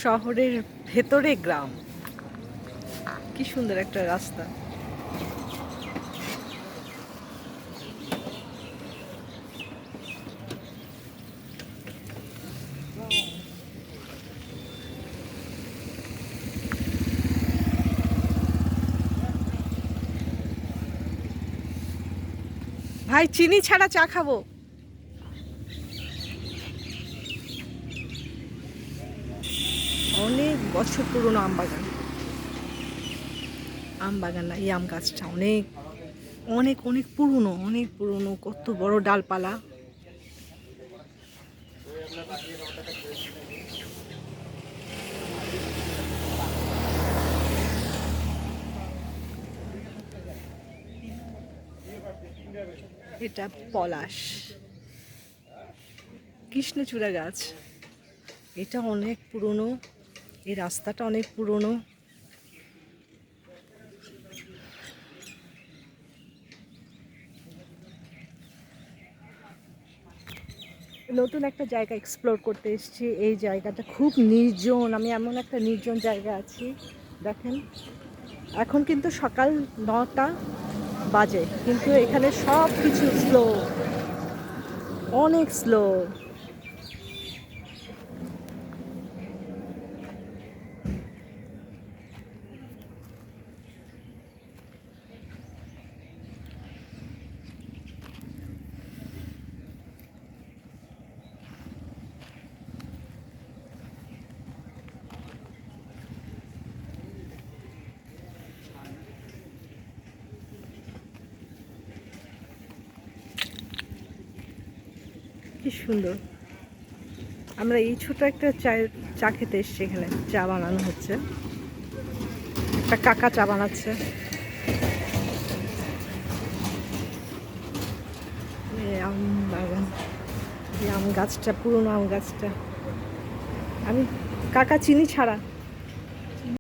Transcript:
শহরের ভেতরে গ্রাম, কি সুন্দর একটা রাস্তা। ভাই চিনি ছাড়া চা খাবো। অনেক বছর পুরনো আম বাগান, আম বাগান না, এই আম গাছটা অনেক অনেক অনেক পুরনো, অনেক পুরনো, কত বড় ডালপালা। এটা পলাশ, কৃষ্ণচূড়া গাছ। এটা অনেক পুরনো, এই রাস্তাটা অনেক পুরনো। নতুন একটা জায়গা এক্সপ্লোর করতে এসেছি। এই জায়গাটা খুব নির্জন, আমি এমন একটা নির্জন জায়গায় আছি। দেখেন, এখন কিন্তু সকাল 9টা বাজে, কিন্তু এখানে সব কিছু স্লো, অনেক স্লো। কি সুন্দর। আমরা এই ছোট একটা চা খেতে এসেছি, এখানে চা বানানো হচ্ছে, একটা কাকা চা বানাচ্ছে। এই আম বাগান, এই আম গাছটা, পুরোনো আম গাছটা। আমি কাকা চিনি ছাড়া